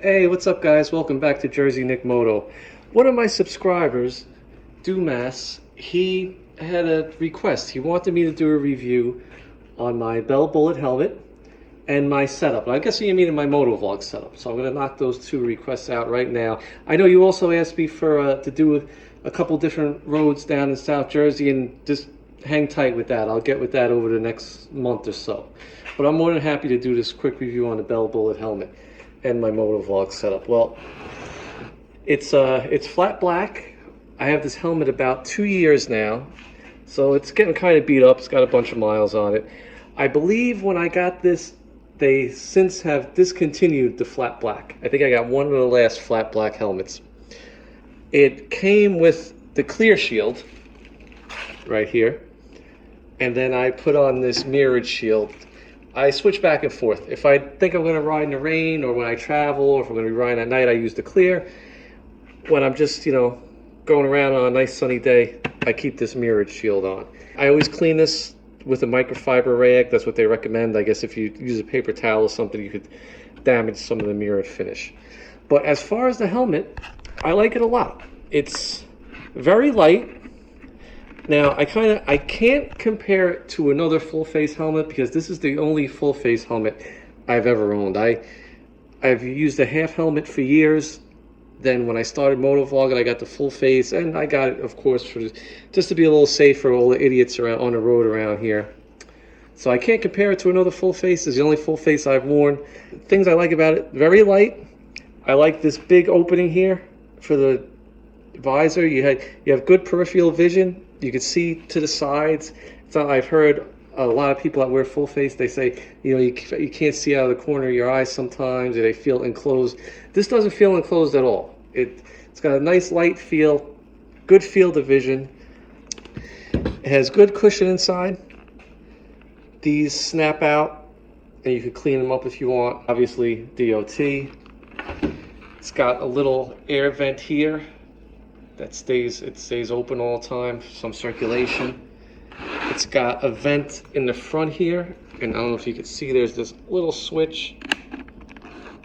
Hey, what's up guys? Welcome back to Jersey Nick Moto. One of my subscribers, Dumas, he had a request. He wanted me to do a review on my Bullitt helmet and my setup. I guess you mean my Motovlog setup. So I'm going to knock those two requests out right now. I know you also asked me for to do a couple different roads down in South Jersey, and just hang tight with that. I'll get with that over the next month or so. But I'm more than happy to do this quick review on the Bullitt helmet and my Motovlog setup. Well, it's flat black. I have this helmet about 2 years now, so it's getting kind of beat up. It's got a bunch of miles on it. I believe when I got this, they since have discontinued the flat black. I think I got one of the last flat black helmets. It came with the clear shield right here, and then I put on this mirrored shield. I switch back and forth. If I think I'm going to ride in the rain, or when I travel, or if I'm going to be riding at night, I use the clear. When I'm just, going around on a nice sunny day, I keep this mirrored shield on. I always clean this with a microfiber rag. That's what they recommend. I guess if you use a paper towel or something, you could damage some of the mirrored finish. But as far as the helmet, I like it a lot. It's very light. Now, I can't compare it to another full-face helmet, because this is the only full-face helmet I've ever owned. I've used a half helmet for years. Then when I started Motovlogging, I got the full face, and I got it, of course, just to be a little safe for all the idiots around on the road around here. So I can't compare it to another full face. It's the only full face I've worn. Things I like about it: very light. I like this big opening here for the visor. You have good peripheral vision. You can see to the sides. I've heard a lot of people that wear full face, they say, you can't see out of the corner of your eyes sometimes, or they feel enclosed. This doesn't feel enclosed at all. It's got a nice light feel, good field of vision. It has good cushion inside. These snap out, and you can clean them up if you want. Obviously, DOT. It's got a little air vent here that stays open all the time for some circulation. It's got a vent in the front here, and I don't know if you can see, there's this little switch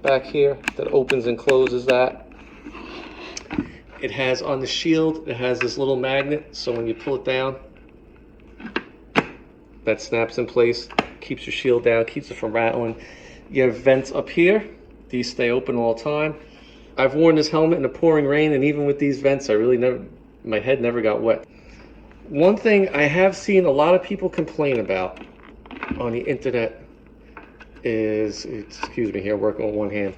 back here that opens and closes that. It has on the shield, it has this little magnet, so when you pull it down, that snaps in place, keeps your shield down, keeps it from rattling. You have vents up here. These stay open all the time. I've worn this helmet in the pouring rain, and even with these vents, my head never got wet. One thing I have seen a lot of people complain about on the internet is, excuse me here, working with one hand.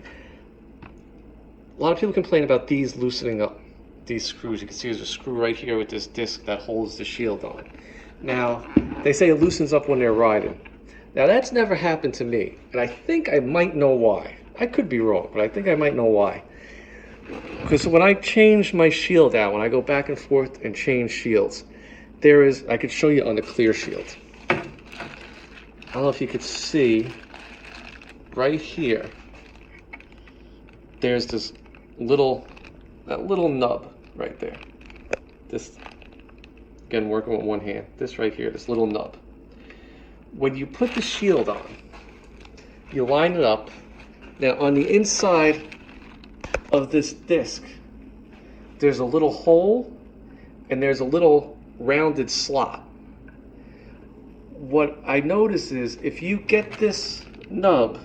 A lot of people complain about these loosening up, these screws. You can see there's a screw right here with this disc that holds the shield on. Now, they say it loosens up when they're riding. Now, that's never happened to me, and I think I might know why. I could be wrong, but I think I might know why. Because when I change my shield out, when I go back and forth and change shields, I could show you on the clear shield. I don't know if you could see right here. There's that little nub right there. This, again, working with one hand. This right here, this little nub. When you put the shield on, you line it up. Now on the inside of this disc, there's a little hole, and there's a little rounded slot. What I notice is, if you get this nub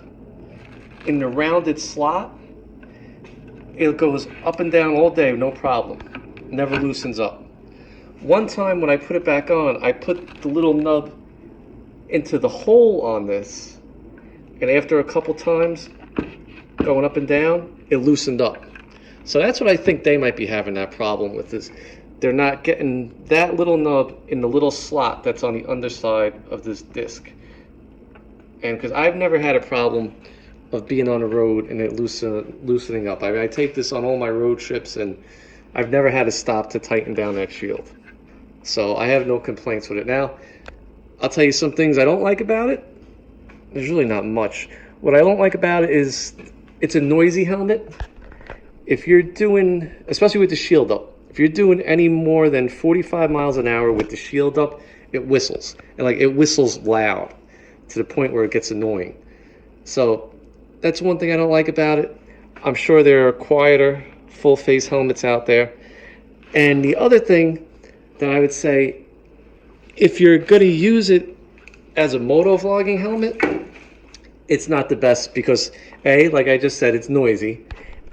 in the rounded slot, it goes up and down all day, no problem. Never loosens up. One time when I put it back on, I put the little nub into the hole on this, and after a couple times going up and down, it loosened up. So that's what I think they might be having that problem with this. They're not getting that little nub in the little slot that's on the underside of this disc. And because I've never had a problem of being on the road and it loosening up. I take this on all my road trips, and I've never had to stop to tighten down that shield. So I have no complaints with it. Now, I'll tell you some things I don't like about it. There's really not much. What I don't like about it is it's a noisy helmet. If you're doing, especially with the shield up, if you're doing any more than 45 miles an hour with the shield up, it whistles. And it whistles loud to the point where it gets annoying. So that's one thing I don't like about it. I'm sure there are quieter full face helmets out there. And the other thing that I would say, if you're going to use it as a moto vlogging helmet, it's not the best because A, like I just said, it's noisy.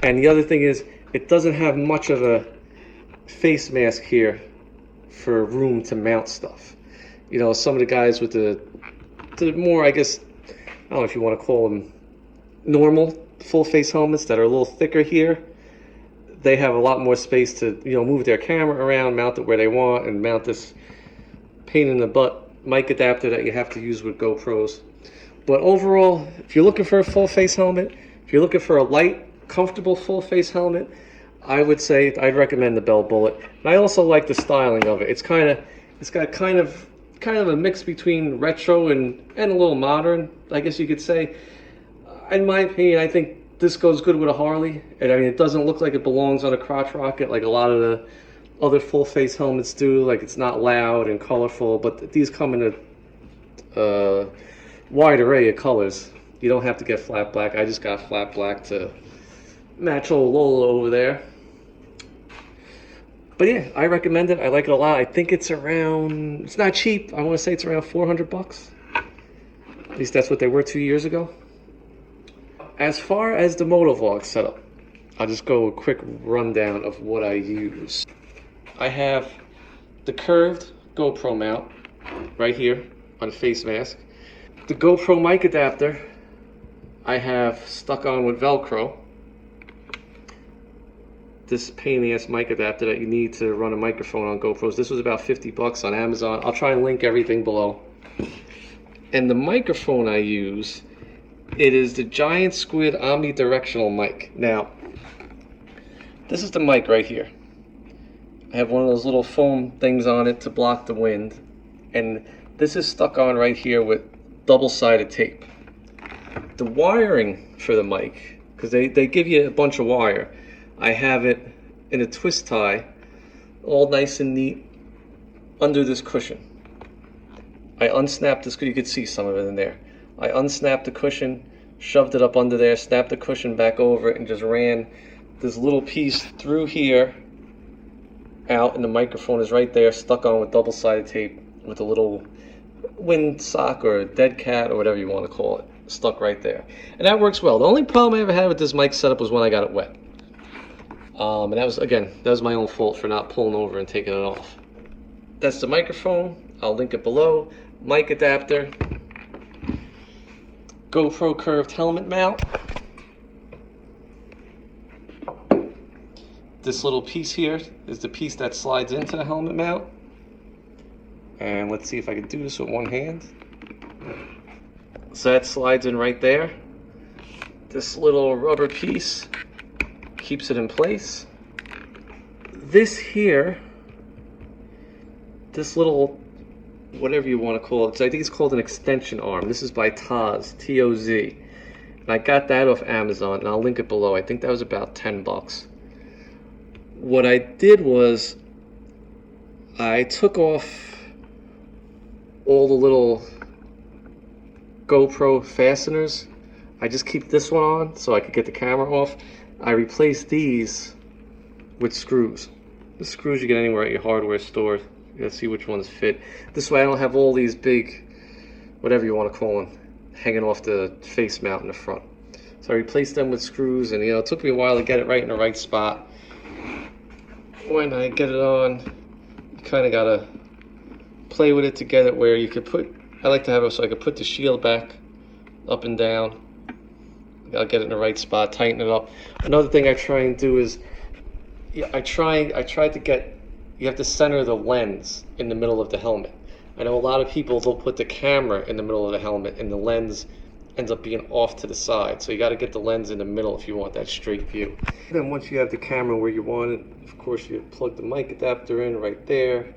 And the other thing is, it doesn't have much of a face mask here for room to mount stuff. You know, some of the guys with the more, I guess, I don't know if you want to call them normal full face helmets that are a little thicker here, they have a lot more space to, you know, move their camera around, mount it where they want, and mount this pain in the butt mic adapter that you have to use with GoPros. But overall, if you're looking for a full face helmet, if you're looking for a light, comfortable full face helmet, I would say I'd recommend the Bell Bullitt. And I also like the styling of it. It's got kind of a mix between retro and a little modern, I guess you could say. In my opinion, I think this goes good with a Harley. And I mean, it doesn't look like it belongs on a crotch rocket like a lot of the other full face helmets do. Like, it's not loud and colorful, but these come in a wide array of colors. You don't have to get flat black. I just got flat black to match old Lola over there. But yeah, I recommend it. I like it a lot. I think it's around, it's not cheap. I want to say it's around 400 bucks. At least that's what they were 2 years ago. As far as the Motovlog setup, I'll just go a quick rundown of what I use. I have the curved GoPro mount right here on a face mask. The GoPro mic adapter I have stuck on with Velcro. This pain in the ass mic adapter that you need to run a microphone on GoPros. This was about 50 bucks on Amazon. I'll try and link everything below. And the microphone I use, it is the giant Squid omnidirectional mic. Now, this is the mic right here. I have one of those little foam things on it to block the wind. And this is stuck on right here with double-sided tape. The wiring for the mic, because they give you a bunch of wire, I have it in a twist tie, all nice and neat, under this cushion. I unsnapped this, you could see some of it in there. I unsnapped the cushion, shoved it up under there, snapped the cushion back over it, and just ran this little piece through here, out, and the microphone is right there, stuck on with double-sided tape, with a little wind sock or a dead cat or whatever you want to call it, stuck right there. And that works well. The only problem I ever had with this mic setup was when I got it wet. And that was, again, that was my own fault for not pulling over and taking it off. That's the microphone. I'll link it below. Mic adapter. GoPro curved helmet mount. This little piece here is the piece that slides into the helmet mount. And let's see if I can do this with one hand. So that slides in right there. This little rubber piece keeps it in place. This here, this little, whatever you want to call it, I think it's called an extension arm. This is by TOZ, T-O-Z. And I got that off Amazon, and I'll link it below. I think that was about 10 bucks. What I did was, I took off all the little GoPro fasteners. I just keep this one on so I could get the camera off. I replaced these with screws. The screws you get anywhere at your hardware store. You gotta see which ones fit. This way I don't have all these big, whatever you want to call them, hanging off the face mount in the front. So I replaced them with screws, and you know, it took me a while to get it right in the right spot. When I get it on, you kind of gotta play with it to get it where you could put, I like to have it so I could put the shield back up and down. I'll get it in the right spot, tighten it up. Another thing I try and do is, I try to get, you have to center the lens in the middle of the helmet. I know a lot of people, they'll put the camera in the middle of the helmet and the lens ends up being off to the side. So you got to get the lens in the middle if you want that straight view. And then once you have the camera where you want it, of course you plug the mic adapter in right there.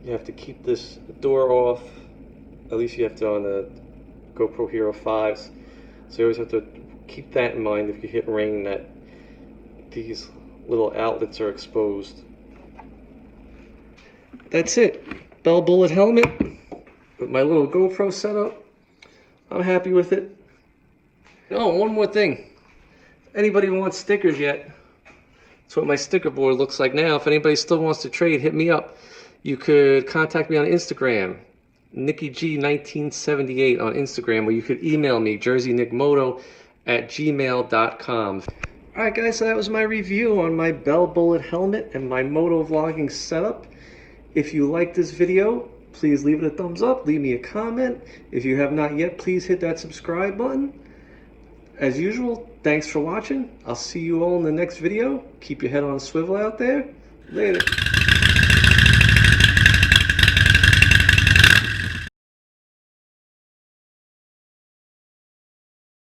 You have to keep this door off. At least you have to on the GoPro Hero 5s. So you always have to keep that in mind if you hit rain, that these little outlets are exposed. That's it. Bell Bullitt helmet with my little GoPro setup. I'm happy with it. Oh, one more thing Anybody who wants stickers yet? That's what my sticker board looks like now. If anybody still wants to trade, hit me up. You could contact me on Instagram, NickyG1978 on Instagram, or you could email me, jerseynickmoto@gmail.com. Alright guys, so that was my review on my Bell Bullitt helmet and my moto vlogging setup. If you like this video, please leave it a thumbs up, leave me a comment. If you have not yet, please hit that subscribe button. As usual, thanks for watching. I'll see you all in the next video. Keep your head on a swivel out there. Later.